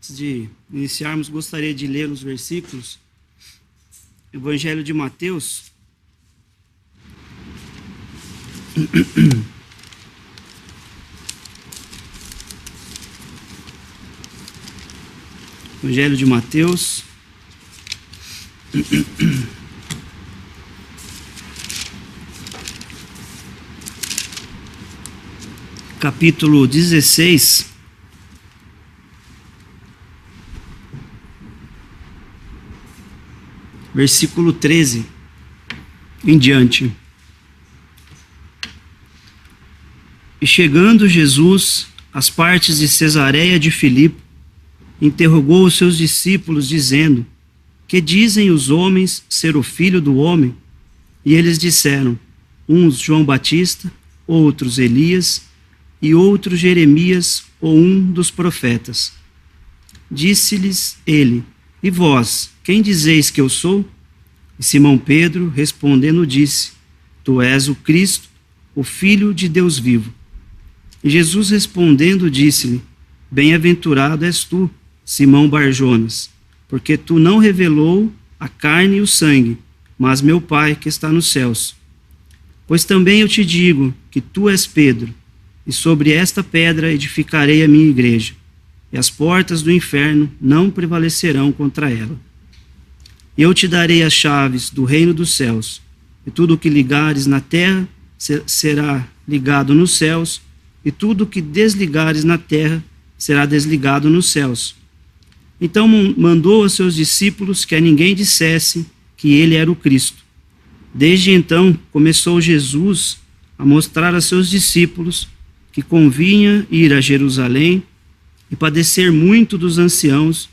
Antes de iniciarmos, gostaria de ler os versículos. Evangelho de Mateus. Evangelho de Mateus. Capítulo 16. Versículo 13 em diante. E chegando Jesus às partes de Cesareia de Filipe, interrogou os seus discípulos, dizendo: Que dizem os homens ser o Filho do Homem? E eles disseram: uns João Batista, outros Elias, e outros Jeremias ou um dos profetas. Disse-lhes ele: E vós, quem dizeis que eu sou? E Simão Pedro, respondendo, disse: Tu és o Cristo, o Filho de Deus vivo. E Jesus respondendo, disse-lhe: Bem-aventurado és tu, Simão Barjonas, porque tu não revelou a carne e o sangue, mas meu Pai que está nos céus. Pois também eu te digo que tu és Pedro, e sobre esta pedra edificarei a minha igreja, e as portas do inferno não prevalecerão contra ela. Eu te darei as chaves do reino dos céus, e tudo o que ligares na terra será ligado nos céus, e tudo o que desligares na terra será desligado nos céus. Então mandou aos seus discípulos que a ninguém dissesse que ele era o Cristo. Desde então começou Jesus a mostrar a seus discípulos que convinha ir a Jerusalém e padecer muito dos anciãos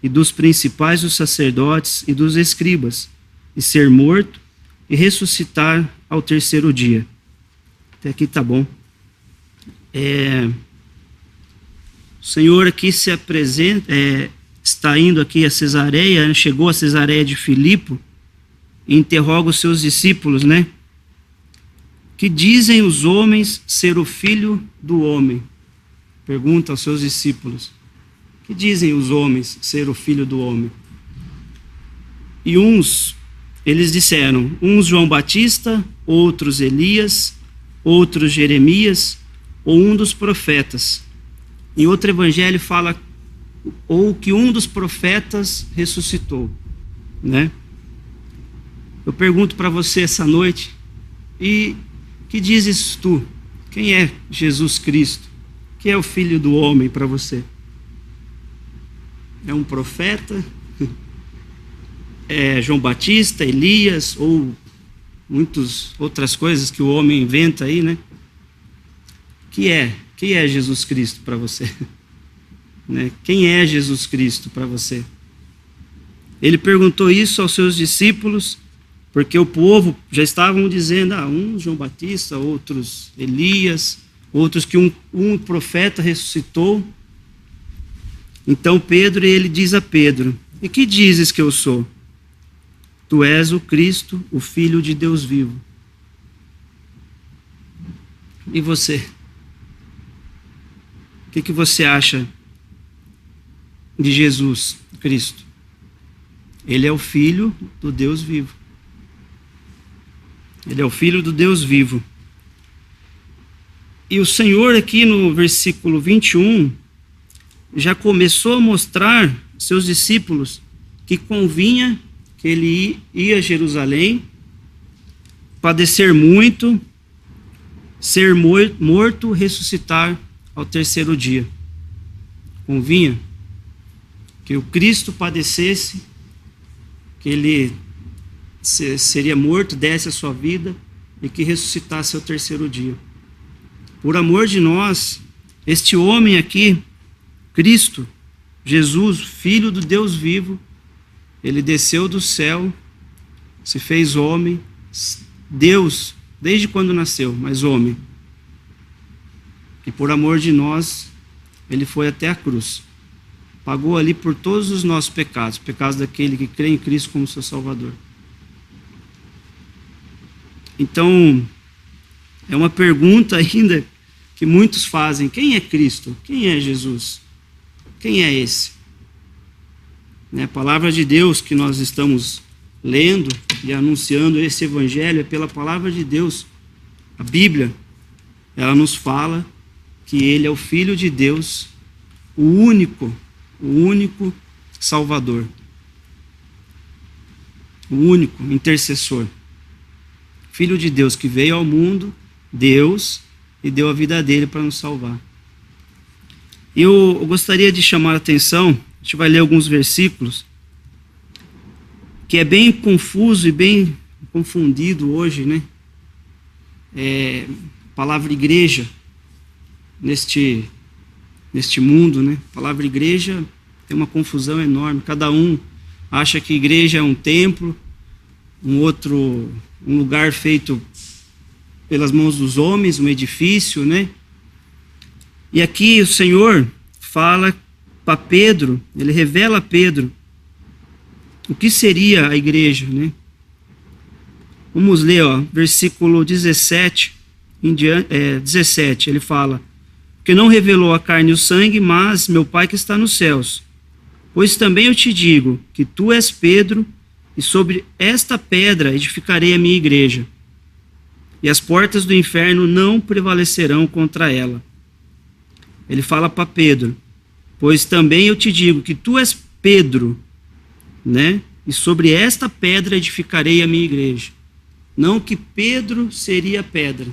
e dos principais dos sacerdotes e dos escribas, e ser morto e ressuscitar ao terceiro dia. Até aqui tá bom. O Senhor aqui se apresenta, está indo aqui a Cesareia, chegou a Cesareia de Filipe e interroga os seus discípulos, né? Que dizem os homens ser o Filho do Homem? Pergunta aos seus discípulos. Que dizem os homens ser o Filho do Homem? E eles disseram, uns João Batista, outros Elias, outros Jeremias, ou um dos profetas. Em outro evangelho fala, ou que um dos profetas ressuscitou, né? Eu pergunto para você essa noite, e que dizes tu? Quem é Jesus Cristo? Quem é o Filho do Homem para você? É um profeta? É João Batista, Elias, ou muitas outras coisas que o homem inventa aí, né? Quem é Jesus Cristo para você? Né? Quem é Jesus Cristo para você? Ele perguntou isso aos seus discípulos, porque o povo já estavam dizendo, uns João Batista, outros Elias, outros que um profeta ressuscitou. Então ele diz a Pedro: E que dizes que eu sou? Tu és o Cristo, o Filho de Deus vivo. E você? O que você acha de Jesus Cristo? Ele é o Filho do Deus vivo. Ele é o Filho do Deus vivo. E o Senhor aqui no versículo 21 já começou a mostrar aos seus discípulos que convinha que ele ia a Jerusalém, padecer muito, ser morto, ressuscitar ao terceiro dia. Convinha que o Cristo padecesse, que ele seria morto, desse a sua vida e que ressuscitasse ao terceiro dia. Por amor de nós, este homem aqui, Cristo, Jesus, Filho do Deus vivo, ele desceu do céu, se fez homem, Deus, desde quando nasceu, mas homem. E por amor de nós, ele foi até a cruz. Pagou ali por todos os nossos pecados, pecados daquele que crê em Cristo como seu Salvador. Então, é uma pergunta ainda que muitos fazem: quem é Cristo? Quem é Jesus? Quem é esse? né? A palavra de Deus que nós estamos lendo e anunciando esse evangelho é pela palavra de Deus. A Bíblia, ela nos fala que ele é o Filho de Deus, o único Salvador, o único intercessor. Filho de Deus que veio ao mundo, Deus, e deu a vida dele para nos salvar. Eu gostaria de chamar a atenção, a gente vai ler alguns versículos, que é bem confuso e bem confundido hoje, né? A palavra igreja, neste mundo, né? A palavra igreja tem uma confusão enorme. Cada um acha que igreja é um templo, um lugar feito pelas mãos dos homens, um edifício, né? E aqui o Senhor fala para Pedro, ele revela a Pedro o que seria a igreja, né? Vamos ler, versículo 17 em diante, 17, ele fala: que não revelou a carne e o sangue, mas meu Pai que está nos céus. Pois também eu te digo que tu és Pedro, e sobre esta pedra edificarei a minha igreja, e as portas do inferno não prevalecerão contra ela. Ele fala para Pedro: pois também eu te digo que tu és Pedro, né? E sobre esta pedra edificarei a minha igreja. Não que Pedro seria a pedra.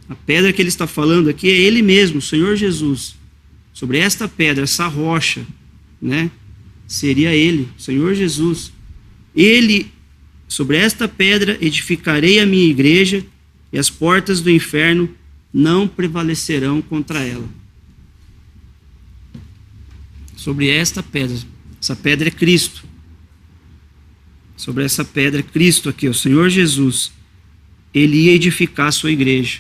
A pedra que ele está falando aqui é ele mesmo, o Senhor Jesus. Sobre esta pedra, essa rocha, né? Seria ele, o Senhor Jesus. Ele, sobre esta pedra edificarei a minha igreja, e as portas do inferno não prevalecerão contra ela. Sobre esta pedra, essa pedra é Cristo. Sobre essa pedra, Cristo aqui, o Senhor Jesus, ele ia edificar a sua igreja.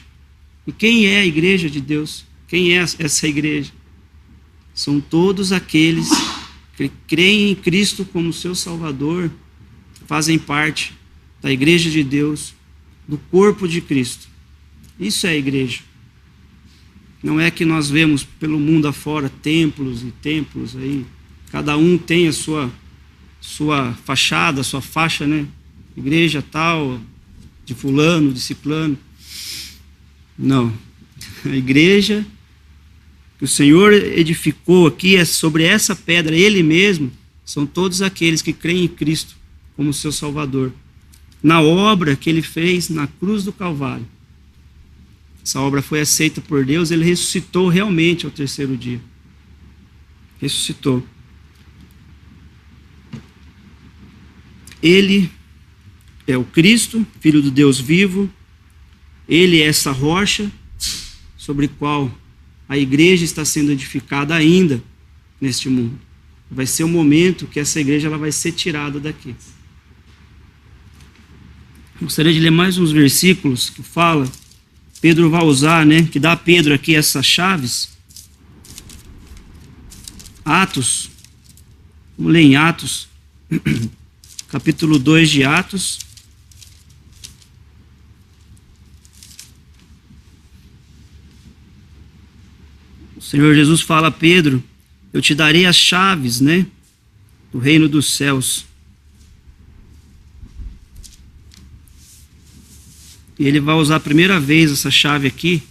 E quem é a igreja de Deus? Quem é essa igreja? São todos aqueles que creem em Cristo como seu Salvador, fazem parte da igreja de Deus, do corpo de Cristo. Isso é a igreja. Não é que nós vemos pelo mundo afora templos e templos aí, cada um tem a sua fachada, a sua faixa, né? Igreja tal, de fulano, de ciclano. Não. A igreja que o Senhor edificou aqui é sobre essa pedra, ele mesmo, são todos aqueles que creem em Cristo como seu Salvador, na obra que ele fez na cruz do Calvário. Essa obra foi aceita por Deus, ele ressuscitou realmente ao terceiro dia. Ressuscitou. Ele é o Cristo, Filho do Deus vivo. Ele é essa rocha sobre a qual a igreja está sendo edificada ainda neste mundo. Vai ser o momento que essa igreja ela vai ser tirada daqui. Gostaria de ler mais uns versículos que fala, Pedro vai usar, né, que dá a Pedro aqui essas chaves. Atos, vamos ler em Atos, capítulo 2 de Atos. O Senhor Jesus fala a Pedro: eu te darei as chaves, né, do reino dos céus. E ele vai usar a primeira vez essa chave aqui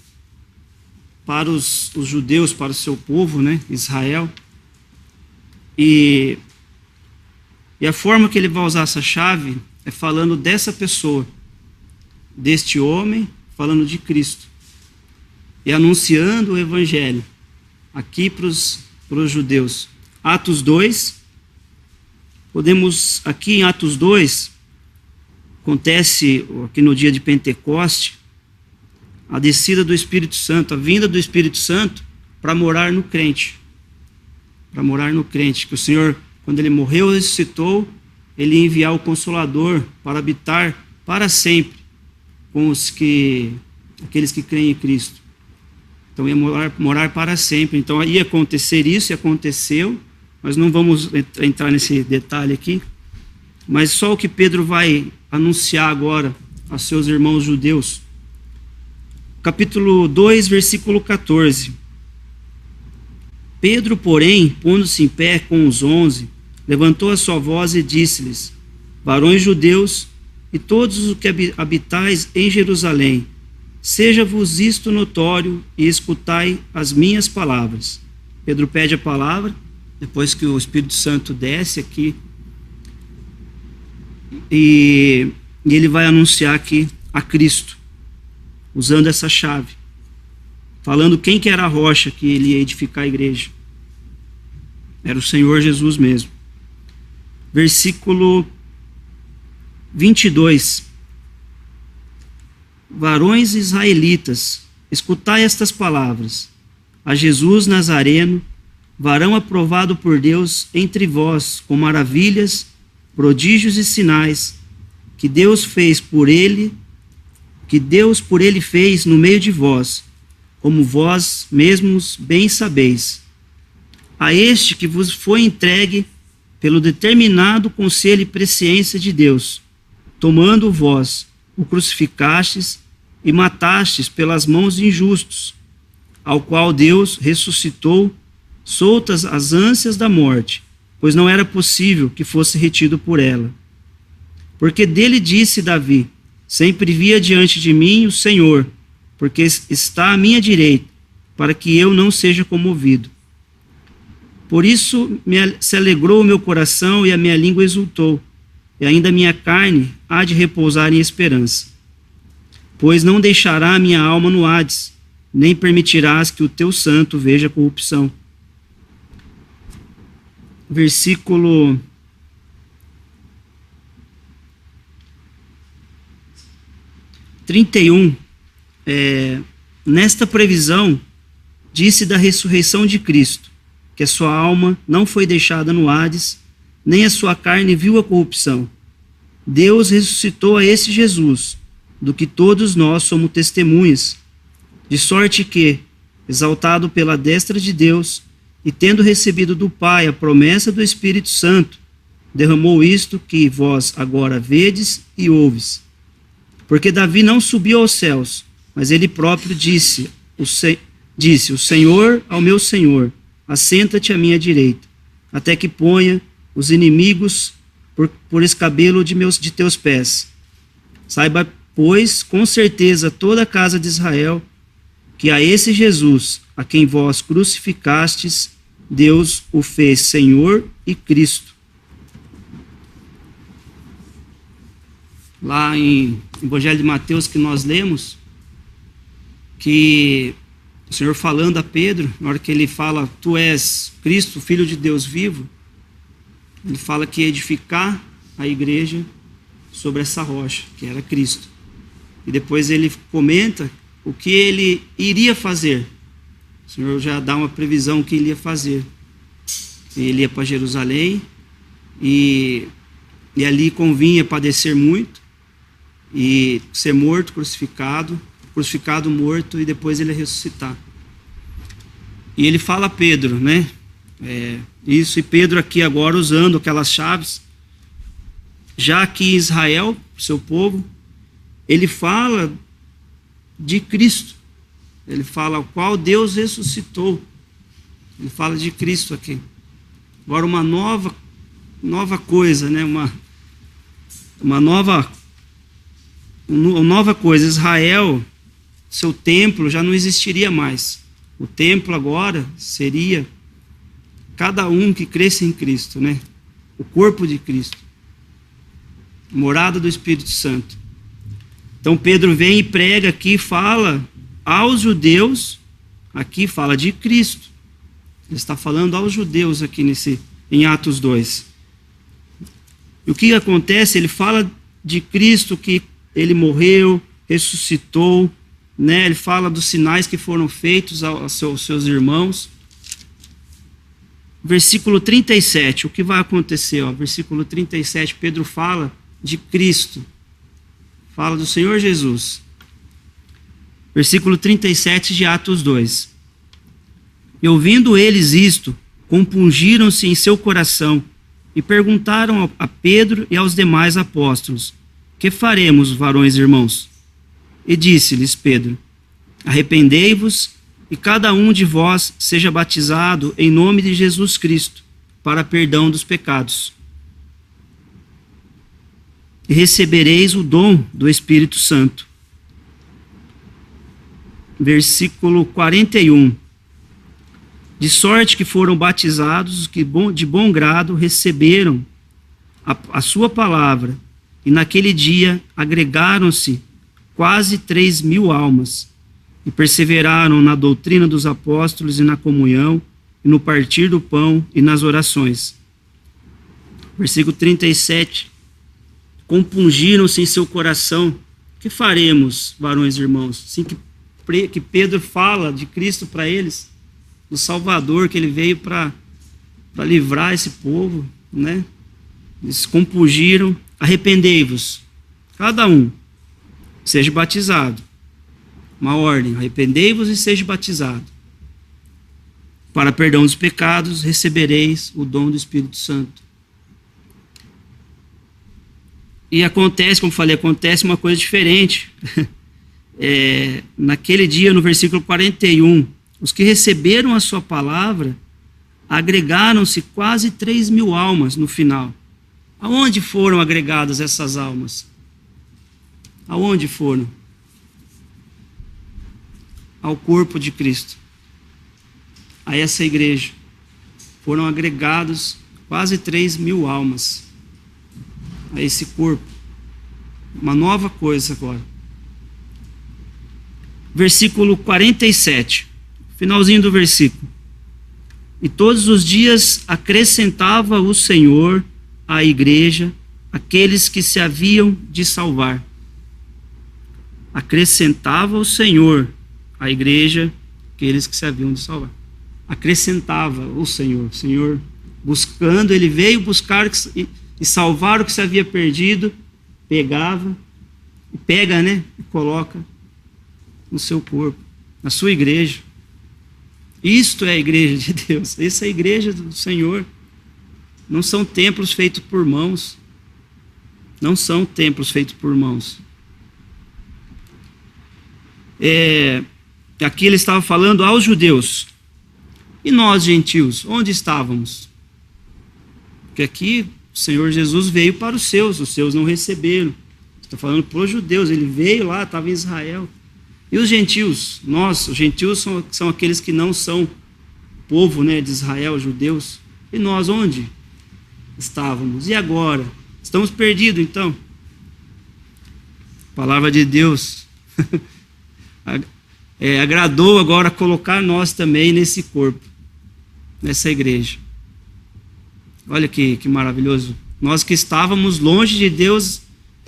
para os judeus, para o seu povo, né, Israel. E a forma que ele vai usar essa chave é falando dessa pessoa, deste homem, falando de Cristo. E anunciando o evangelho aqui para os judeus. Atos 2, podemos, aqui em Atos 2, acontece aqui no dia de Pentecoste, a descida do Espírito Santo, a vinda do Espírito Santo para morar no crente. Para morar no crente, que o Senhor, quando ele morreu e ressuscitou, ele ia enviar o Consolador para habitar para sempre com aqueles que creem em Cristo. Então ia morar para sempre. Então ia acontecer isso, e aconteceu. Nós não vamos entrar nesse detalhe aqui. Mas só o que Pedro vai anunciar agora a seus irmãos judeus. Capítulo 2, versículo 14. Pedro, porém, pondo-se em pé com os 11, levantou a sua voz e disse-lhes: varões judeus e todos os que habitais em Jerusalém, seja-vos isto notório e escutai as minhas palavras. Pedro pede a palavra, depois que o Espírito Santo desce aqui, e ele vai anunciar aqui a Cristo, usando essa chave, falando quem que era a rocha que ele ia edificar a igreja. Era o Senhor Jesus mesmo. Versículo 22. Varões israelitas, escutai estas palavras. A Jesus Nazareno, varão aprovado por Deus entre vós, com maravilhas, prodígios e sinais, que Deus por ele fez no meio de vós, como vós mesmos bem sabeis. A este que vos foi entregue pelo determinado conselho e presciência de Deus, tomando vós, o crucificastes e matastes pelas mãos de injustos, ao qual Deus ressuscitou, soltas as ânsias da morte, pois não era possível que fosse retido por ela. Porque dele disse Davi: sempre via diante de mim o Senhor, porque está à minha direita, para que eu não seja comovido. Por isso se alegrou o meu coração e a minha língua exultou, e ainda a minha carne há de repousar em esperança. Pois não deixará a minha alma no Hades, nem permitirás que o teu santo veja corrupção. Versículo 31. Nesta previsão, disse da ressurreição de Cristo, que a sua alma não foi deixada no Hades, nem a sua carne viu a corrupção. Deus ressuscitou a esse Jesus, do que todos nós somos testemunhas, de sorte que, exaltado pela destra de Deus, e tendo recebido do Pai a promessa do Espírito Santo, derramou isto que vós agora vedes e ouves. Porque Davi não subiu aos céus, mas ele próprio disse, o Senhor ao meu Senhor: assenta-te à minha direita, até que ponha os inimigos por escabelo de teus pés. Saiba, pois, com certeza toda a casa de Israel, que a esse Jesus, a quem vós crucificastes, Deus o fez Senhor e Cristo. Lá em Evangelho de Mateus, que nós lemos, que o Senhor falando a Pedro, na hora que ele fala: tu és Cristo, Filho de Deus vivo, ele fala que ia edificar a igreja sobre essa rocha, que era Cristo. E depois ele comenta o que ele iria fazer. O Senhor já dá uma previsão que ele ia fazer. Ele ia para Jerusalém e ali convinha padecer muito e ser morto, crucificado, morto, e depois ele ia ressuscitar. E ele fala a Pedro, né? Isso, e Pedro aqui agora usando aquelas chaves, já que Israel, seu povo, ele fala de Cristo, ele fala o qual Deus ressuscitou, ele fala de Cristo aqui. Agora uma nova coisa, né? Uma nova coisa. Israel, seu templo já não existiria mais. O templo agora seria cada um que cresce em Cristo, né? O corpo de Cristo, morada do Espírito Santo. Então Pedro vem e prega aqui, fala aos judeus, aqui fala de Cristo. Ele está falando aos judeus aqui em Atos 2. E o que acontece? Ele fala de Cristo, que ele morreu, ressuscitou, né? Ele fala dos sinais que foram feitos aos seus irmãos. Versículo 37, o que vai acontecer? Versículo 37, Pedro fala de Cristo, fala do Senhor Jesus. Versículo 37 de Atos 2. E ouvindo eles isto, compungiram-se em seu coração e perguntaram a Pedro e aos demais apóstolos: que faremos, varões irmãos? E disse-lhes Pedro: arrependei-vos e cada um de vós seja batizado em nome de Jesus Cristo, para perdão dos pecados. E recebereis o dom do Espírito Santo. Versículo 41. De sorte que foram batizados os que de bom grado receberam a sua palavra, e naquele dia agregaram-se quase 3.000 almas, e perseveraram na doutrina dos apóstolos e na comunhão, e no partir do pão e nas orações. Versículo 37. Compungiram-se em seu coração. Que faremos, varões e irmãos? Assim que Pedro fala de Cristo para eles, do Salvador, que ele veio para livrar esse povo, né? Eles compungiram. Arrependei-vos, cada um, seja batizado. Uma ordem: arrependei-vos e seja batizado. Para perdão dos pecados, recebereis o dom do Espírito Santo. E acontece, como falei, acontece uma coisa diferente. Naquele dia, no versículo 41, os que receberam a sua palavra agregaram-se quase 3.000 almas no final. Aonde foram agregadas essas almas? Aonde foram? Ao corpo de Cristo, a essa igreja. Foram agregados quase 3.000 almas a esse corpo. Uma nova coisa agora. Versículo 47, finalzinho do versículo. E todos os dias acrescentava o Senhor à igreja aqueles que se haviam de salvar. Acrescentava o Senhor à igreja aqueles que se haviam de salvar. Acrescentava o Senhor buscando, ele veio buscar e salvar o que se havia perdido, pega, né, e coloca no seu corpo, na sua igreja. Isto é a igreja de Deus, essa é a igreja do Senhor. Não são templos feitos por mãos. Não são templos feitos por mãos. Aqui ele estava falando aos judeus. E nós, gentios, onde estávamos? Porque aqui o Senhor Jesus veio para os seus não receberam. Está falando para os judeus, ele veio lá, estava em Israel. E os gentios? Nós, os gentios são aqueles que não são povo, né, de Israel, judeus. E nós onde estávamos? E agora? Estamos perdidos, então? A palavra de Deus agradou agora colocar nós também nesse corpo, nessa igreja. Olha que maravilhoso. Nós que estávamos longe de Deus,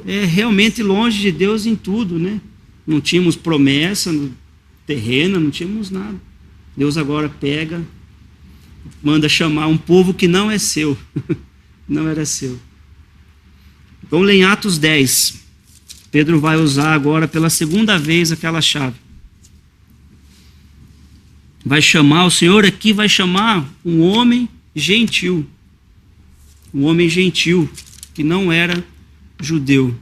realmente longe de Deus em tudo, né? Não tínhamos promessa terrena, não tínhamos nada. Deus agora pega, manda chamar um povo que não é seu. Não era seu. Vamos ler em Atos 10. Pedro vai usar agora pela segunda vez aquela chave. Vai chamar, o Senhor aqui vai chamar um homem gentil. Um homem gentil, que não era judeu,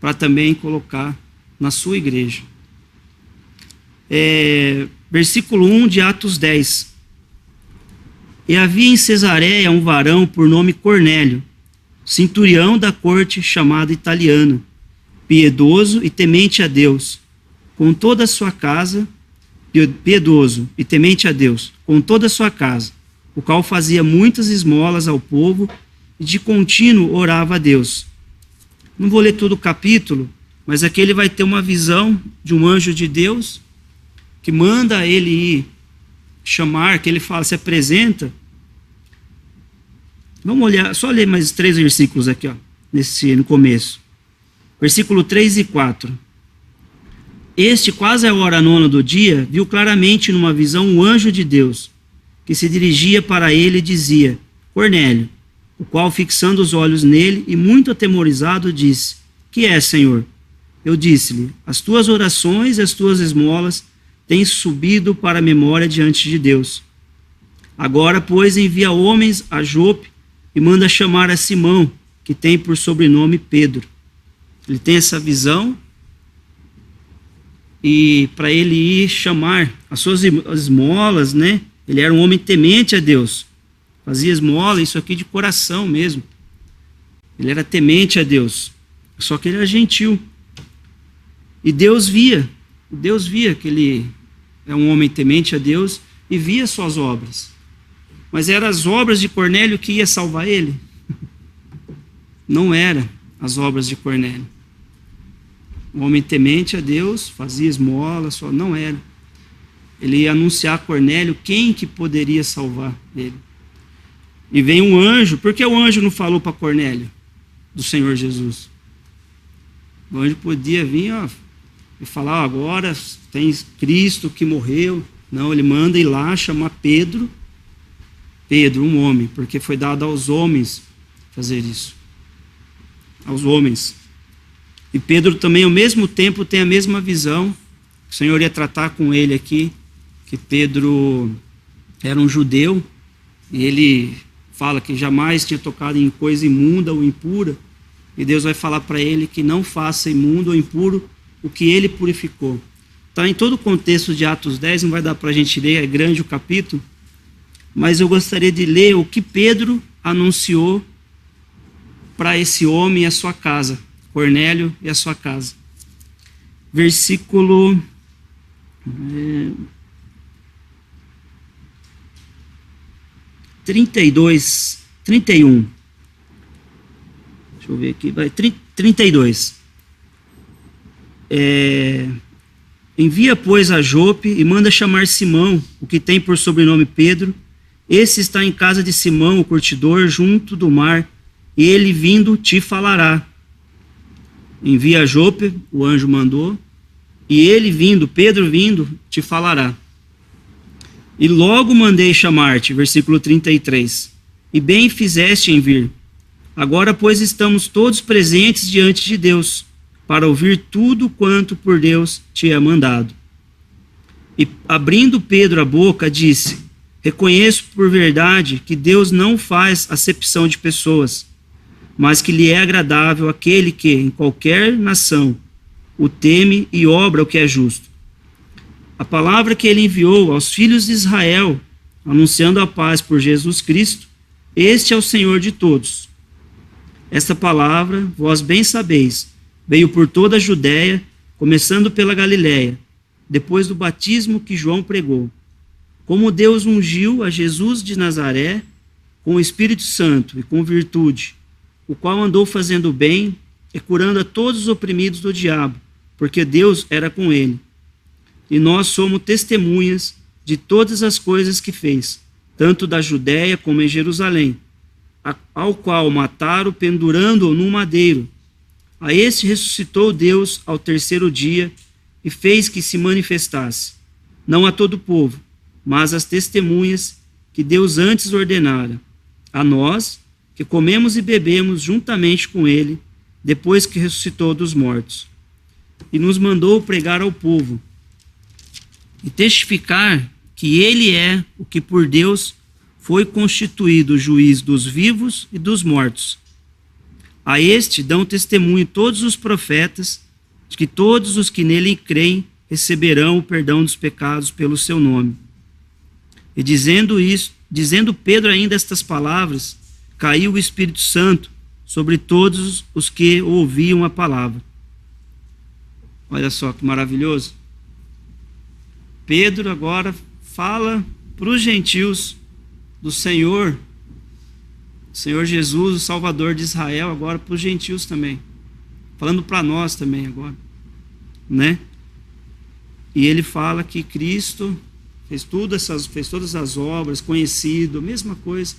para também colocar na sua igreja. Versículo 1 de Atos 10. E havia em Cesareia um varão por nome Cornélio, centurião da corte chamada Italiana, piedoso e temente a Deus, com toda a sua casa, piedoso e temente a Deus, com toda a sua casa, o qual fazia muitas esmolas ao povo e de contínuo orava a Deus. Não vou ler todo o capítulo, mas aqui ele vai ter uma visão de um anjo de Deus que manda ele ir chamar, que ele fala, se apresenta. Vamos olhar, só ler mais 3 versículos aqui, ó, no começo. Versículo 3 e 4. Este, quase à hora 9 do dia, viu claramente numa visão um anjo de Deus, que se dirigia para ele e dizia, Cornélio, o qual, fixando os olhos nele e muito atemorizado, disse, que é, Senhor? Eu disse-lhe, as tuas orações e as tuas esmolas têm subido para a memória diante de Deus. Agora, pois, envia homens a Jope e manda chamar a Simão, que tem por sobrenome Pedro. Ele tem essa visão e para ele ir chamar as suas esmolas, né? Ele era um homem temente a Deus. fazia esmola, isso aqui de coração mesmo. Ele era temente a Deus, só que ele era gentil. E Deus via que ele é um homem temente a Deus e via suas obras. Mas eram as obras de Cornélio que ia salvar ele? Não era as obras de Cornélio. Um homem temente a Deus, fazia esmola, só não era. Ele ia anunciar a Cornélio quem que poderia salvar ele. E vem um anjo. Por que o anjo não falou para Cornélio do Senhor Jesus? O anjo podia vir e falar, agora tem Cristo que morreu. Não, ele manda ir lá chamar Pedro, um homem, porque foi dado aos homens fazer isso. Aos homens. E Pedro também, ao mesmo tempo, tem a mesma visão. O Senhor ia tratar com ele aqui, que Pedro era um judeu, e ele fala que jamais tinha tocado em coisa imunda ou impura, e Deus vai falar para ele que não faça imundo ou impuro o que ele purificou. Está em todo o contexto de Atos 10, não vai dar para a gente ler, é grande o capítulo, mas eu gostaria de ler o que Pedro anunciou para esse homem e a sua casa, Cornélio e a sua casa. Versículo 32, 31. Deixa eu ver aqui, vai, 32. Envia, pois, a Jope e manda chamar Simão, o que tem por sobrenome Pedro. Esse está em casa de Simão, o curtidor, junto do mar, e ele vindo te falará. Envia a Jope, o anjo mandou, e ele vindo, Pedro vindo, te falará. E logo mandei chamar-te, versículo 33. E bem fizeste em vir. Agora, pois, estamos todos presentes diante de Deus, para ouvir tudo quanto por Deus te é mandado. E abrindo Pedro a boca, disse, reconheço por verdade que Deus não faz acepção de pessoas, mas que lhe é agradável aquele que, em qualquer nação, o teme e obra o que é justo. A palavra que ele enviou aos filhos de Israel, anunciando a paz por Jesus Cristo, este é o Senhor de todos. Esta palavra, vós bem sabeis, veio por toda a Judéia, começando pela Galiléia, depois do batismo que João pregou. Como Deus ungiu a Jesus de Nazaré com o Espírito Santo e com virtude, o qual andou fazendo bem e curando a todos os oprimidos do diabo, porque Deus era com ele. E nós somos testemunhas de todas as coisas que fez, tanto da Judéia como em Jerusalém, ao qual mataram pendurando-o num madeiro. A este ressuscitou Deus ao terceiro dia e fez que se manifestasse, não a todo o povo, mas às testemunhas que Deus antes ordenara, a nós, que comemos e bebemos juntamente com ele, depois que ressuscitou dos mortos. E nos mandou pregar ao povo, e testificar que ele é o que por Deus foi constituído juiz dos vivos e dos mortos. A este dão testemunho todos os profetas, de que todos os que nele creem receberão o perdão dos pecados pelo seu nome. E dizendo Pedro ainda estas palavras, caiu o Espírito Santo sobre todos os que ouviam a palavra. Olha só que maravilhoso. Pedro agora fala para os gentios do Senhor Jesus, o Salvador de Israel, agora para os gentios também. Falando para nós também agora, né? E ele fala que Cristo fez todas as obras, conhecido, a mesma coisa,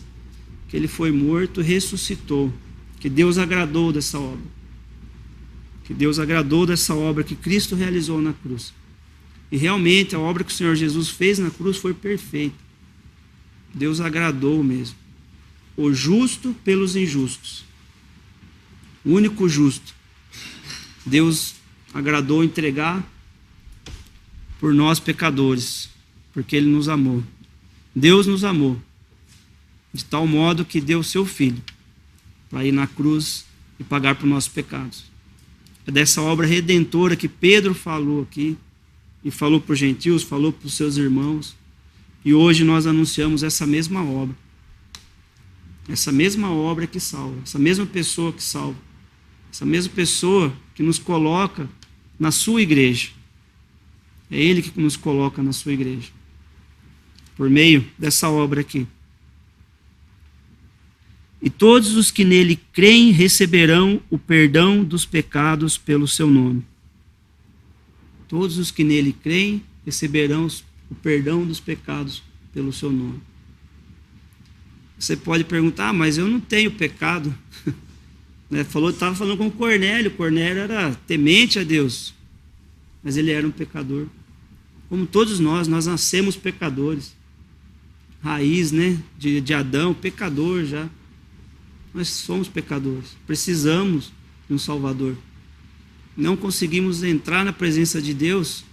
que ele foi morto e ressuscitou, que Deus agradou dessa obra. Que Deus agradou dessa obra que Cristo realizou na cruz. E realmente a obra que o Senhor Jesus fez na cruz foi perfeita. Deus agradou mesmo. O justo pelos injustos. O único justo. Deus agradou entregar por nós pecadores, porque Ele nos amou. Deus nos amou, de tal modo que deu o seu Filho para ir na cruz e pagar por nossos pecados. É dessa obra redentora que Pedro falou aqui, e falou para os gentios, falou para os seus irmãos, e hoje nós anunciamos essa mesma obra. Essa mesma obra que salva, essa mesma pessoa que salva, essa mesma pessoa que nos coloca na sua igreja. É Ele que nos coloca na sua igreja, por meio dessa obra aqui. E todos os que nele creem receberão o perdão dos pecados pelo seu nome. Todos os que nele creem receberão o perdão dos pecados pelo seu nome. Você pode perguntar, mas eu não tenho pecado. Estava falando com Cornélio. Cornélio era temente a Deus, mas ele era um pecador. Como todos nós nascemos pecadores. Raiz, de Adão, pecador já. Nós somos pecadores, precisamos de um Salvador. Não conseguimos entrar na presença de Deus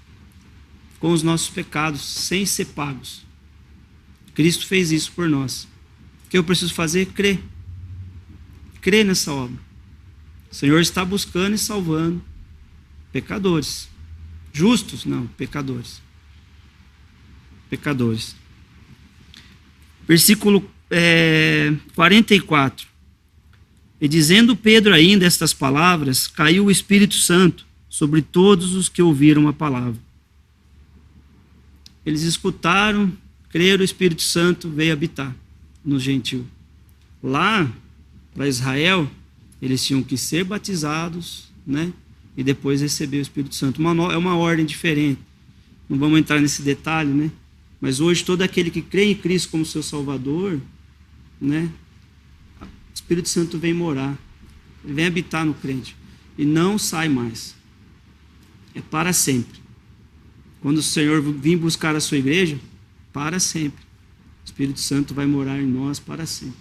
com os nossos pecados, sem ser pagos. Cristo fez isso por nós. O que eu preciso fazer? Crer. Crer nessa obra. O Senhor está buscando e salvando pecadores. Justos? Não, pecadores. Pecadores. Versículo 44. E dizendo Pedro ainda estas palavras, caiu o Espírito Santo sobre todos os que ouviram a palavra. Eles escutaram, creram, o Espírito Santo veio habitar no gentil. Lá, para Israel, eles tinham que ser batizados, e depois receber o Espírito Santo. É uma ordem diferente. Não vamos entrar nesse detalhe, Mas hoje, todo aquele que crê em Cristo como seu Salvador, o Espírito Santo vem morar, ele vem habitar no crente e não sai mais. É para sempre. Quando o Senhor vir buscar a sua igreja, para sempre. O Espírito Santo vai morar em nós para sempre.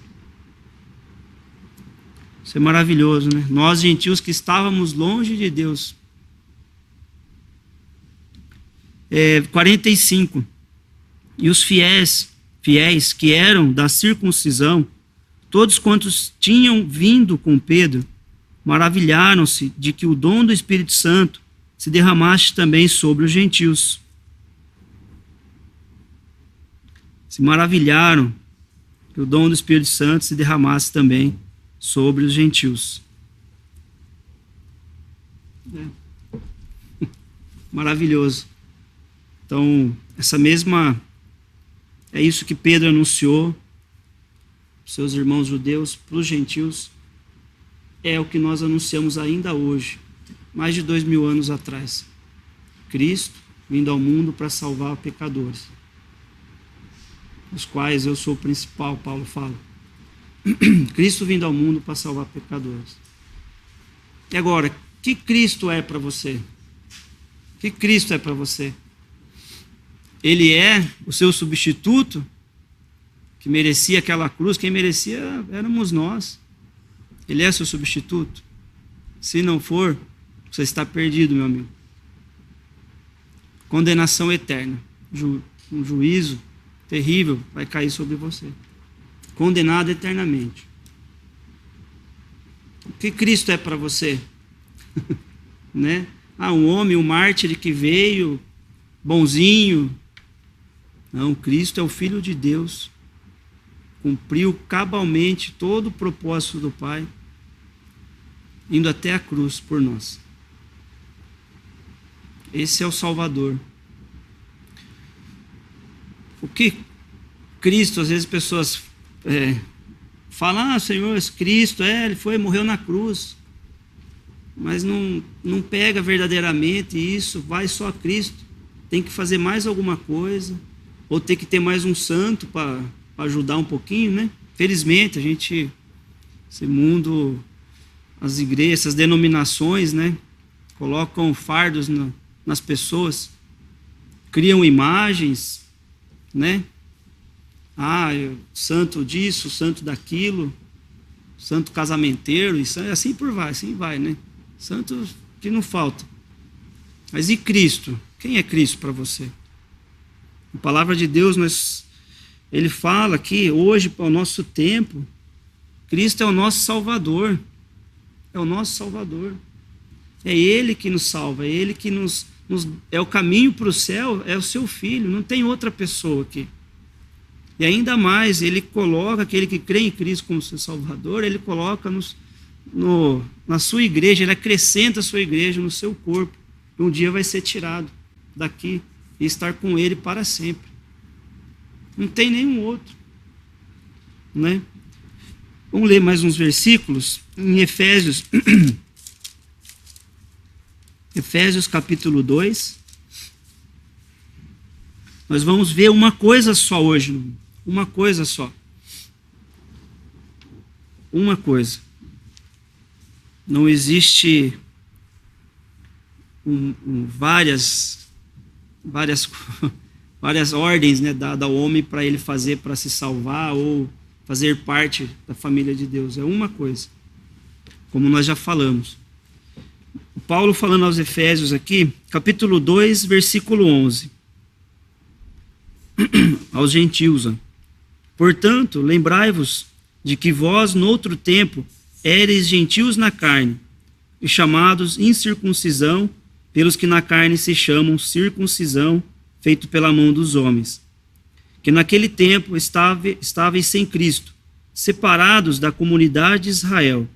Isso é maravilhoso, Nós, gentios que estávamos longe de Deus. 45. E os fiéis que eram da circuncisão, todos quantos tinham vindo com Pedro, maravilharam-se de que o dom do Espírito Santo se derramasse também sobre os gentios. Se maravilharam que o dom do Espírito Santo se derramasse também sobre os gentios. Maravilhoso. Então, é isso que Pedro anunciou seus irmãos judeus, para os gentios, é o que nós anunciamos ainda hoje, mais de 2000 anos atrás. Cristo vindo ao mundo para salvar pecadores, os quais eu sou o principal, Paulo fala. Cristo vindo ao mundo para salvar pecadores. E agora, o que Cristo é para você? O que Cristo é para você? Ele é o seu substituto, que merecia aquela cruz. Quem merecia éramos nós. Ele é seu substituto. Se não for, você está perdido, meu amigo. Condenação eterna. Um juízo terrível vai cair sobre você. Condenado eternamente. O que Cristo é para você? Um homem, um mártir que veio, bonzinho. Não, Cristo é o Filho de Deus. Cumpriu cabalmente todo o propósito do Pai, indo até a cruz por nós. Esse é o Salvador. O que Cristo, às vezes pessoas falam, Senhor, Cristo, ele morreu na cruz, mas não pega verdadeiramente isso, vai só a Cristo, tem que fazer mais alguma coisa, ou tem que ter mais um santo para ajudar um pouquinho, Felizmente, esse mundo, as igrejas, as denominações, colocam fardos nas pessoas, criam imagens, santo disso, santo daquilo, santo casamenteiro, e assim vai, Santo que não falta. Mas e Cristo? Quem é Cristo para você? A palavra de Deus, ele fala que hoje, para o nosso tempo, Cristo é o nosso Salvador. É o nosso Salvador. É Ele que nos salva, é Ele que é o caminho para o céu, é o seu Filho, não tem outra pessoa aqui. E ainda mais, ele coloca aquele que crê em Cristo como seu Salvador, ele coloca na sua igreja, ele acrescenta a sua igreja no seu corpo. E um dia vai ser tirado daqui e estar com ele para sempre. Não tem nenhum outro, né? Vamos ler mais uns versículos em Efésios. Efésios capítulo 2. Nós vamos ver uma coisa só hoje. Uma coisa só. Uma coisa. Não existe várias ordens, né, dadas ao homem para ele fazer para se salvar ou fazer parte da família de Deus. É uma coisa. Como nós já falamos. O Paulo falando aos Efésios aqui, capítulo 2, versículo 11. Aos gentios. Portanto, lembrai-vos de que vós, noutro tempo, éreis gentios na carne, e chamados incircuncisão, pelos que na carne se chamam circuncisão, feito pela mão dos homens. Que naquele tempo estáveis sem Cristo, separados da comunidade de Israel,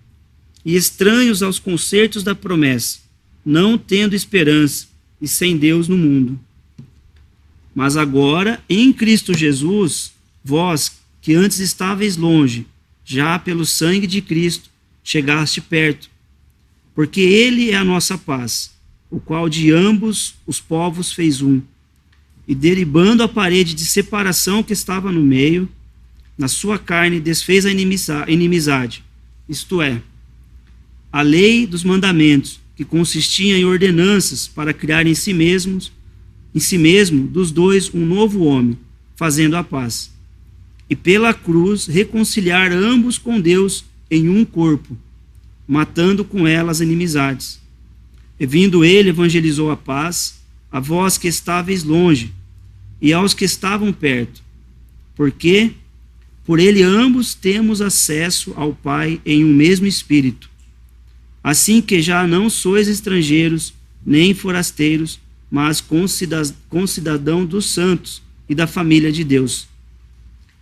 e estranhos aos concertos da promessa, não tendo esperança e sem Deus no mundo. Mas agora, em Cristo Jesus, vós, que antes estáveis longe, já pelo sangue de Cristo, chegaste perto, porque Ele é a nossa paz, o qual de ambos os povos fez um, e derribando a parede de separação que estava no meio, na sua carne desfez a inimizade, isto é, a lei dos mandamentos, que consistia em ordenanças para criar em si mesmo dos dois um novo homem, fazendo a paz. E pela cruz reconciliar ambos com Deus em um corpo, matando com ela as inimizades. E vindo ele, evangelizou a paz, a vós que estáveis longe, e aos que estavam perto, porque por ele ambos temos acesso ao Pai em um mesmo Espírito. Assim que já não sois estrangeiros, nem forasteiros, mas concidadão dos santos e da família de Deus,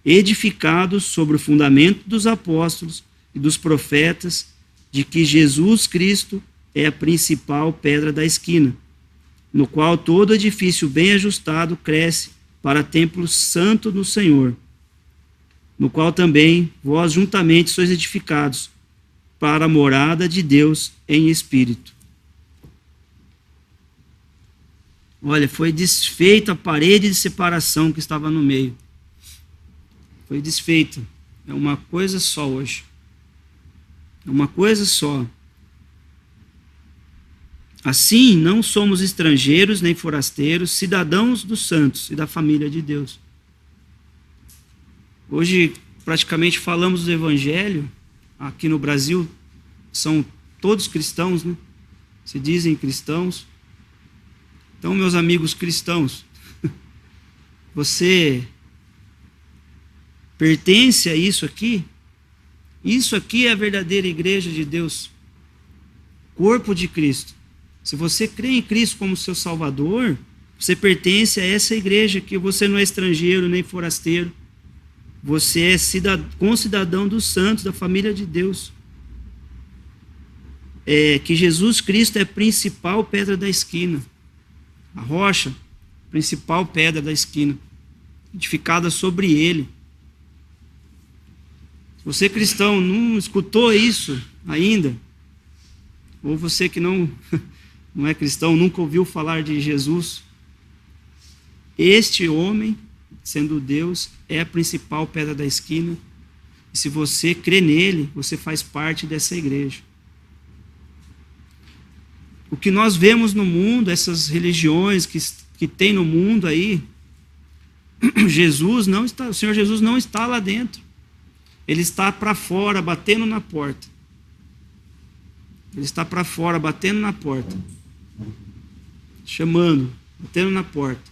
edificados sobre o fundamento dos apóstolos e dos profetas, de que Jesus Cristo é a principal pedra da esquina, no qual todo edifício bem ajustado cresce para templo santo no Senhor, no qual também vós juntamente sois edificados para a morada de Deus em espírito. Olha, foi desfeita a parede de separação que estava no meio. Foi desfeita. É uma coisa só hoje. É uma coisa só. Assim, não somos estrangeiros nem forasteiros, cidadãos dos santos e da família de Deus. Hoje, praticamente, falamos do Evangelho. Aqui no Brasil, são todos cristãos, né? Se dizem cristãos. Então, meus amigos cristãos, você pertence a isso aqui? Isso aqui é a verdadeira igreja de Deus, corpo de Cristo. Se você crê em Cristo como seu Salvador, você pertence a essa igreja, que você não é estrangeiro nem forasteiro. Você é concidadão dos santos, da família de Deus. Que Jesus Cristo é a principal pedra da esquina. A rocha, principal pedra da esquina, edificada sobre ele. Se você cristão não escutou isso ainda, ou você que não é cristão, nunca ouviu falar de Jesus, este homem, sendo Deus, é a principal pedra da esquina. E se você crê nele, você faz parte dessa igreja. O que nós vemos no mundo, essas religiões que tem no mundo aí, o Senhor Jesus não está lá dentro. Ele está para fora, batendo na porta. Ele está para fora, batendo na porta. Chamando, batendo na porta.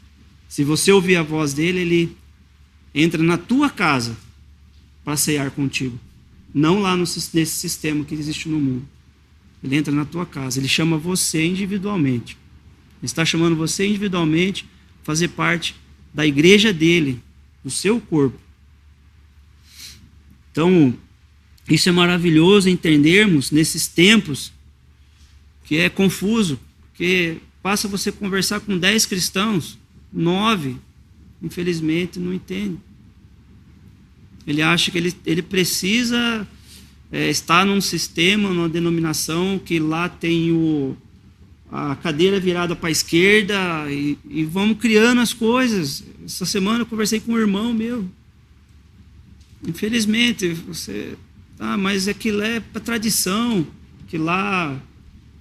Se você ouvir a voz dele, ele entra na tua casa para cear contigo. Não lá nesse sistema que existe no mundo. Ele entra na tua casa, ele chama você individualmente. Ele está chamando você individualmente a fazer parte da igreja dele, do seu corpo, Então, isso é maravilhoso entendermos nesses tempos que é confuso, porque passa você conversar com 10 cristãos, 9, infelizmente, não entende. Ele acha que ele precisa estar num sistema, numa denominação que lá tem a cadeira virada para a esquerda e vamos criando as coisas. Essa semana eu conversei com um irmão meu. Infelizmente, mas aquilo é para tradição, que lá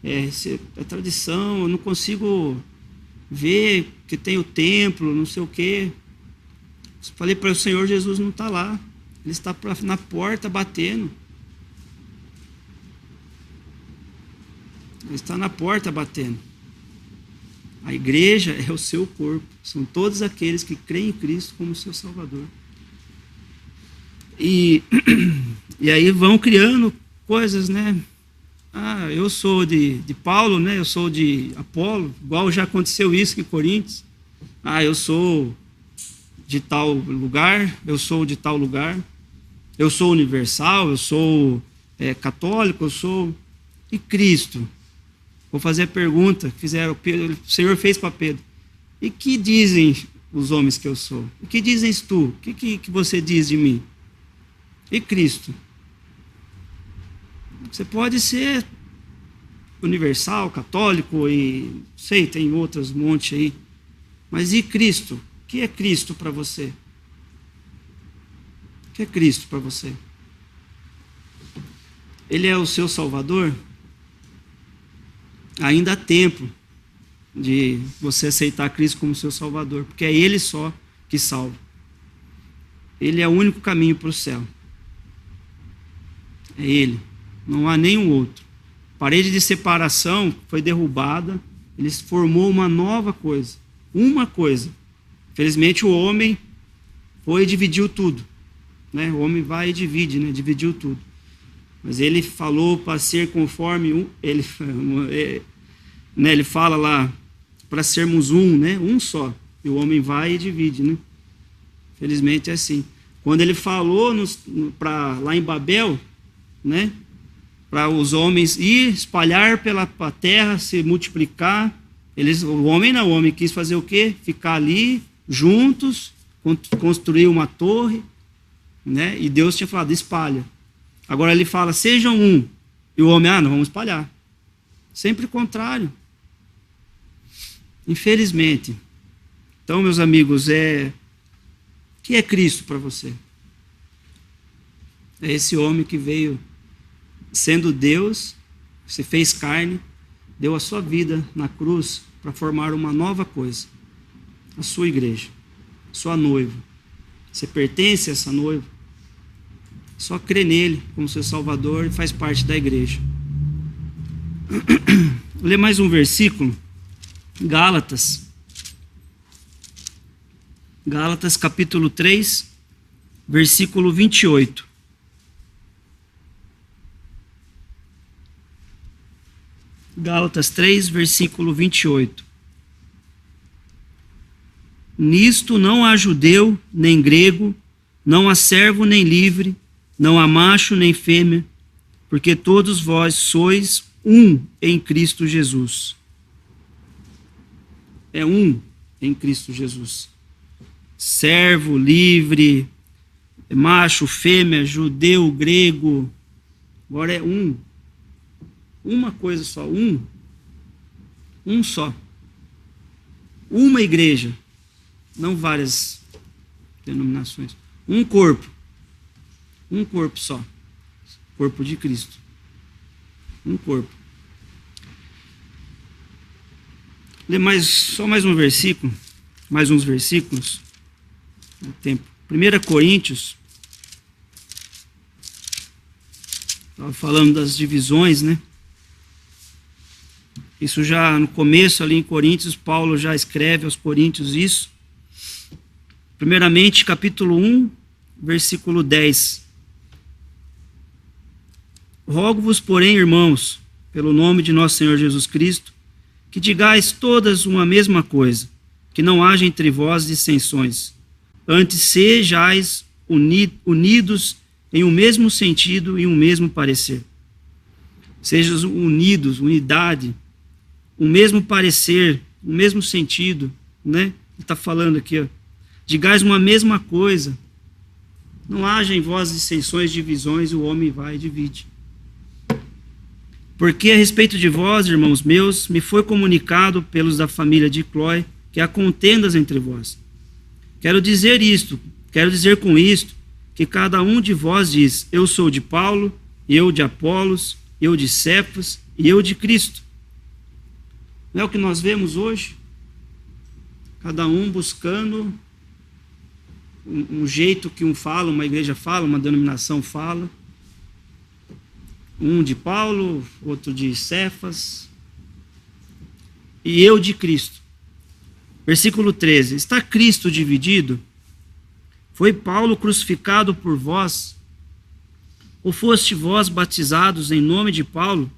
é tradição, eu não consigo ver que tem o templo, não sei o quê. Falei para o Senhor, Jesus não está lá. Ele está na porta batendo. Ele está na porta batendo. A igreja é o seu corpo. São todos aqueles que creem em Cristo como seu Salvador. E aí vão criando coisas, né? Eu sou de Paulo, né? Eu sou de Apolo. Igual já aconteceu isso em Coríntios. Eu sou de tal lugar. Eu sou de tal lugar. Eu sou universal. Eu sou católico. Eu sou... E Cristo? Vou fazer a pergunta que fizeram. O Senhor fez para Pedro. E que dizem os homens que eu sou? O que dizes tu? O que você diz de mim? E Cristo? Você pode ser universal, católico e sei, tem outros monte aí. Mas e Cristo? O que é Cristo para você? O que é Cristo para você? Ele é o seu Salvador? Ainda há tempo de você aceitar Cristo como seu Salvador, porque é Ele só que salva. Ele é o único caminho para o céu. É Ele. Não há nenhum outro. A parede de separação foi derrubada. Ele formou uma nova coisa. Uma coisa. Infelizmente o homem foi e dividiu tudo. Né? O homem vai e divide, né? Dividiu tudo. Mas ele falou para ser conforme um. Ele fala lá para sermos um, né? Um só. E o homem vai e divide, né? Infelizmente é assim. Quando ele falou lá em Babel, né? Para os homens ir espalhar pela terra, se multiplicar. O homem quis fazer o quê? Ficar ali juntos, construir uma torre, né? E Deus tinha falado, espalha. Agora ele fala, sejam um. E o homem, não vamos espalhar. Sempre o contrário. Infelizmente. Então, meus amigos, o que é Cristo para você? É esse homem que veio sendo Deus, se fez carne, deu a sua vida na cruz para formar uma nova coisa. A sua igreja, sua noiva. Você pertence a essa noiva? Só crê nele como seu Salvador e faz parte da igreja. Vou ler mais um versículo. Gálatas. Gálatas capítulo 3, versículo 28. Gálatas 3, versículo 28. Nisto não há judeu, nem grego, não há servo, nem livre, não há macho, nem fêmea, porque todos vós sois um em Cristo Jesus. É um em Cristo Jesus. Servo, livre, macho, fêmea, judeu, grego, agora é um. Uma coisa só, um só. Uma igreja, não várias denominações. Um corpo só. Corpo de Cristo. Um corpo. Lê só mais um versículo, mais uns versículos. No tempo. 1 Coríntios. Estava falando das divisões, né? Isso já no começo ali em Coríntios, Paulo já escreve aos Coríntios isso. Primeiramente, capítulo 1, versículo 10. Rogo-vos, porém, irmãos, pelo nome de nosso Senhor Jesus Cristo, que digais todas uma mesma coisa, que não haja entre vós dissensões. Antes sejais unidos em um mesmo sentido e um mesmo parecer. Sejam unidos, unidade, o mesmo parecer, o mesmo sentido, né? Ele está falando aqui, ó. Digais uma mesma coisa. Não haja em vós dissensões, divisões, o homem vai e divide. Porque a respeito de vós, irmãos meus, me foi comunicado pelos da família de Clói que há contendas entre vós. Quero dizer com isto, que cada um de vós diz, eu sou de Paulo, eu de Apolos, eu de Cefas e eu de Cristo. Não é o que nós vemos hoje? Cada um buscando um jeito que um fala, uma igreja fala, uma denominação fala. Um de Paulo, outro de Cefas e eu de Cristo. Versículo 13. Está Cristo dividido? Foi Paulo crucificado por vós? Ou foste vós batizados em nome de Paulo?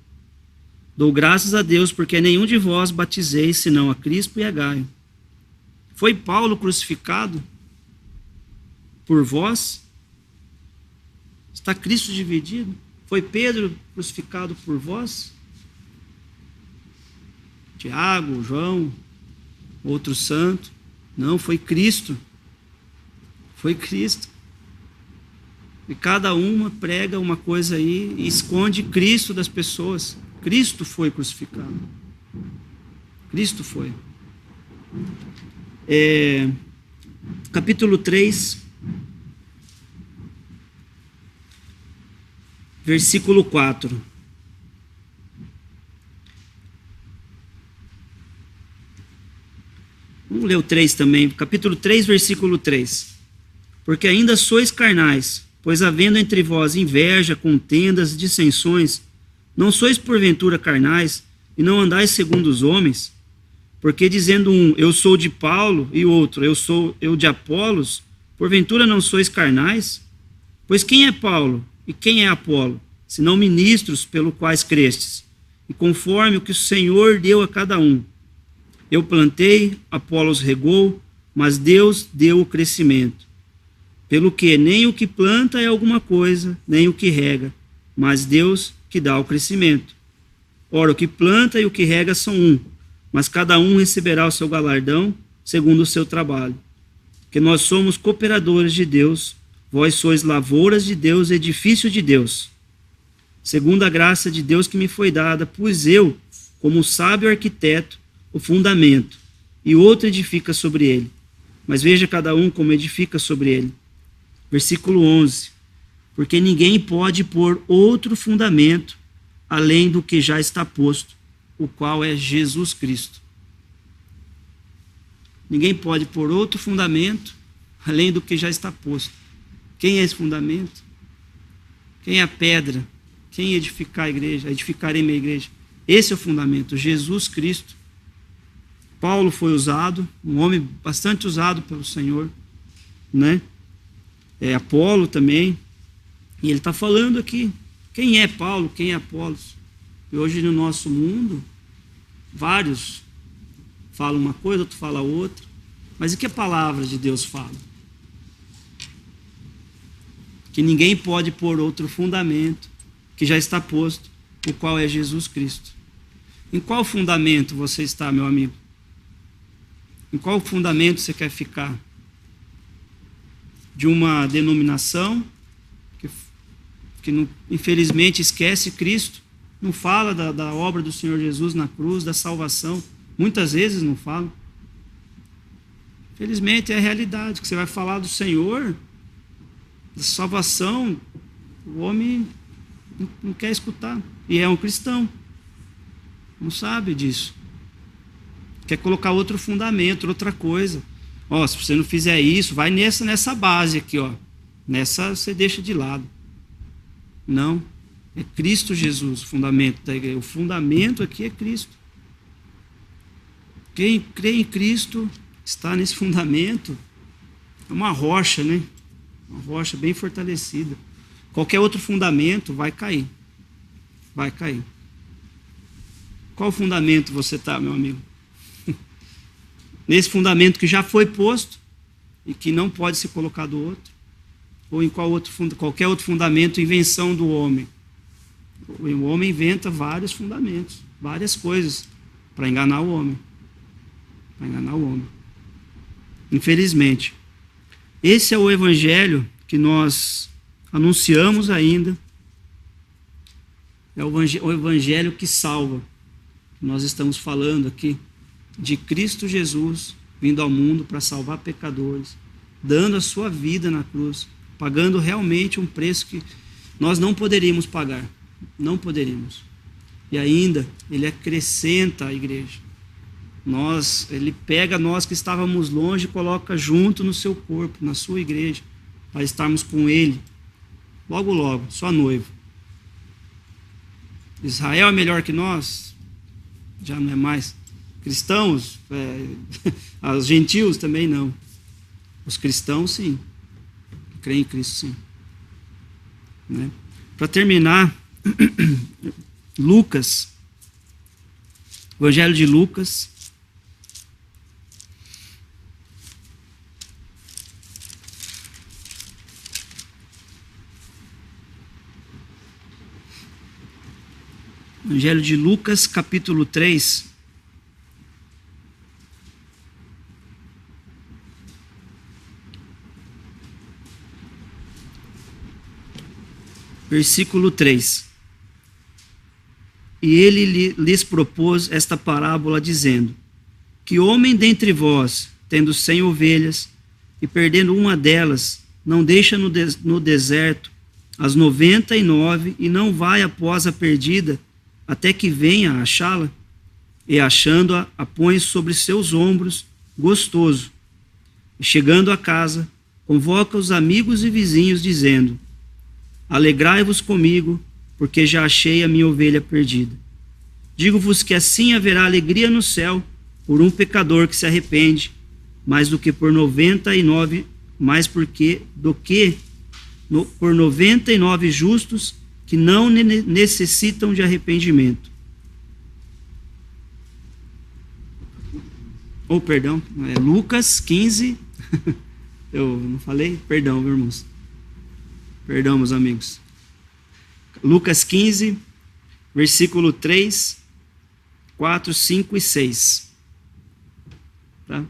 Dou graças a Deus, porque nenhum de vós batizei, senão a Crispo e a Gaio. Foi Paulo crucificado por vós? Está Cristo dividido? Foi Pedro crucificado por vós? Tiago, João, outro santo? Não, foi Cristo. Foi Cristo. E cada uma prega uma coisa aí e esconde Cristo das pessoas. Cristo foi crucificado. Cristo foi. Capítulo 3, versículo 4. Vamos ler o 3 também. Capítulo 3, versículo 3. Porque ainda sois carnais, pois havendo entre vós inveja, contendas, dissensões, não sois porventura carnais, e não andais segundo os homens? Porque dizendo um, eu sou de Paulo, e outro, eu de Apolos, porventura não sois carnais? Pois quem é Paulo e quem é Apolo, senão ministros pelo quais crestes, e conforme o que o Senhor deu a cada um? Eu plantei, Apolos regou, mas Deus deu o crescimento. Pelo que nem o que planta é alguma coisa, nem o que rega, mas Deus que dá o crescimento. Ora, o que planta e o que rega são um, mas cada um receberá o seu galardão segundo o seu trabalho. Que nós somos cooperadores de Deus, vós sois lavouras de Deus, edifício de Deus. Segundo a graça de Deus que me foi dada, pus eu, como sábio arquiteto, o fundamento, e outro edifica sobre ele. Mas veja cada um como edifica sobre ele. Versículo 11. Porque ninguém pode pôr outro fundamento além do que já está posto, o qual é Jesus Cristo. Ninguém pode pôr outro fundamento além do que já está posto. Quem é esse fundamento? Quem é a pedra? Quem edificar a igreja? Edificarei minha igreja. Esse é o fundamento, Jesus Cristo. Paulo foi usado, um homem bastante usado pelo Senhor, né? Apolo também. E ele está falando aqui, quem é Paulo, quem é Apolos? E hoje no nosso mundo, vários falam uma coisa, outro fala outra. Mas o que a palavra de Deus fala? Que ninguém pode pôr outro fundamento que já está posto, o qual é Jesus Cristo. Em qual fundamento você está, meu amigo? Em qual fundamento você quer ficar? De uma denominação que não, infelizmente esquece Cristo, não fala da obra do Senhor Jesus na cruz, da salvação, muitas vezes não fala. Infelizmente é a realidade, que você vai falar do Senhor, da salvação, o homem não quer escutar, e é um cristão, não sabe disso, quer colocar outro fundamento, outra coisa. Se você não fizer isso, vai nessa base aqui, nessa você deixa de lado. Não, é Cristo Jesus o fundamento da igreja. O fundamento aqui é Cristo. Quem crê em Cristo está nesse fundamento. É uma rocha, né? Uma rocha bem fortalecida. Qualquer outro fundamento vai cair. Vai cair. Qual fundamento você está, meu amigo? Nesse fundamento que já foi posto e que não pode ser colocado outro. ou em qualquer outro fundamento, invenção do homem. O homem inventa vários fundamentos, várias coisas para enganar o homem. Para enganar o homem. Infelizmente. Esse é o evangelho que nós anunciamos ainda. É o evangelho que salva. Nós estamos falando aqui de Cristo Jesus vindo ao mundo para salvar pecadores, dando a sua vida na cruz, pagando realmente um preço que nós não poderíamos pagar. Não poderíamos. E ainda, ele acrescenta a igreja. Ele pega nós que estávamos longe e coloca junto no seu corpo, na sua igreja, para estarmos com ele, logo logo, só noivo. Israel é melhor que nós? Já não é mais. Cristãos, os gentios também não. Os cristãos, sim. Creem em Cristo, sim. Né? Para terminar, Lucas, Evangelho de Lucas, Evangelho de Lucas, capítulo 3. Versículo 3. E ele lhes propôs esta parábola, dizendo: Que homem dentre vós, tendo 100 ovelhas, e perdendo uma delas, não deixa no deserto as 99 e não vai após a perdida, até que venha a achá-la? E achando-a, a põe sobre seus ombros, gostoso. E chegando a casa, convoca os amigos e vizinhos, dizendo: Alegrai-vos comigo, porque já achei a minha ovelha perdida. Digo-vos que assim haverá alegria no céu por um pecador que se arrepende, mais do que por 99, por 99 justos que não necessitam de arrependimento. Perdão, é Lucas 15. Eu não falei? Perdão, meus irmãos. Perdão, meus amigos. Lucas 15, versículo 3, 4, 5 e 6. Tá?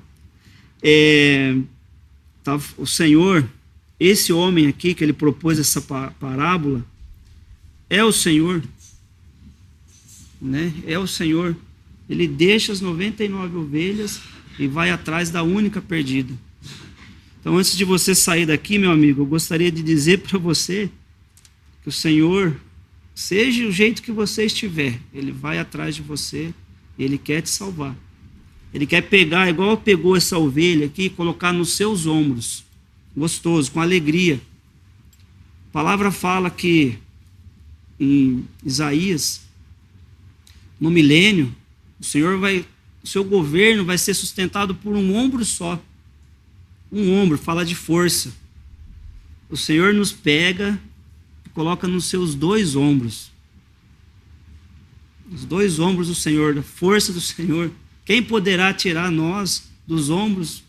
O Senhor, esse homem aqui que ele propôs essa parábola, é o Senhor, né? É o Senhor. Ele deixa as 99 ovelhas e vai atrás da única perdida. Então, antes de você sair daqui, meu amigo, eu gostaria de dizer para você que o Senhor, seja o jeito que você estiver, Ele vai atrás de você, Ele quer te salvar. Ele quer pegar, igual pegou essa ovelha aqui, e colocar nos seus ombros, gostoso, com alegria. A palavra fala que em Isaías, no milênio, o seu governo vai ser sustentado por um ombro só. Um ombro, fala de força. O Senhor nos pega e coloca nos seus 2 ombros. Os 2 ombros do Senhor, da força do Senhor. Quem poderá tirar nós dos ombros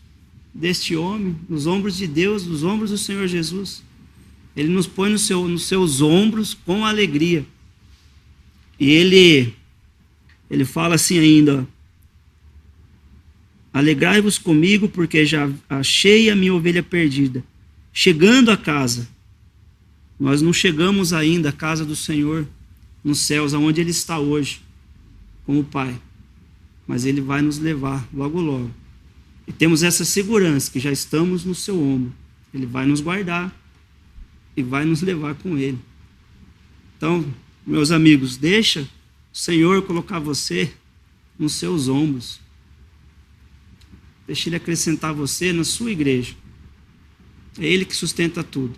deste homem, dos ombros de Deus, dos ombros do Senhor Jesus? Ele nos põe nos seus ombros com alegria. E ele fala assim ainda: Alegrai-vos comigo, porque já achei a minha ovelha perdida. Chegando a casa, nós não chegamos ainda à casa do Senhor nos céus, aonde Ele está hoje, como Pai. Mas Ele vai nos levar logo logo. E temos essa segurança que já estamos no seu ombro. Ele vai nos guardar e vai nos levar com Ele. Então, meus amigos, deixa o Senhor colocar você nos seus ombros. Deixa Ele acrescentar você na sua igreja. É Ele que sustenta tudo.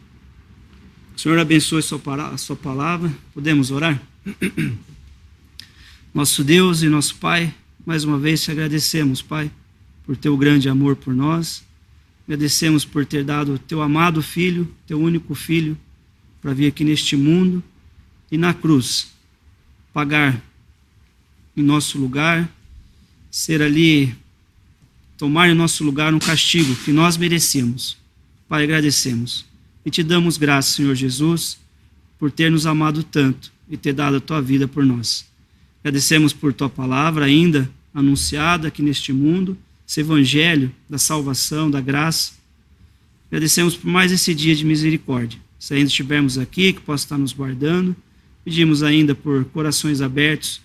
O Senhor abençoe a sua palavra. Podemos orar? Nosso Deus e nosso Pai, mais uma vez te agradecemos, Pai, por teu grande amor por nós. Agradecemos por ter dado o teu amado Filho, teu único Filho, para vir aqui neste mundo e na cruz pagar em nosso lugar, ser ali, tomar em nosso lugar um castigo que nós merecíamos. Pai, agradecemos. E te damos graças, Senhor Jesus, por ter nos amado tanto e ter dado a tua vida por nós. Agradecemos por tua palavra ainda anunciada aqui neste mundo, esse evangelho da salvação, da graça. Agradecemos por mais esse dia de misericórdia. Se ainda estivermos aqui, que possa estar nos guardando. Pedimos ainda por corações abertos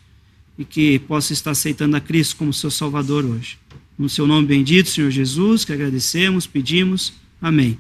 e que possa estar aceitando a Cristo como seu Salvador hoje. No seu nome bendito, Senhor Jesus, que agradecemos, pedimos. Amém.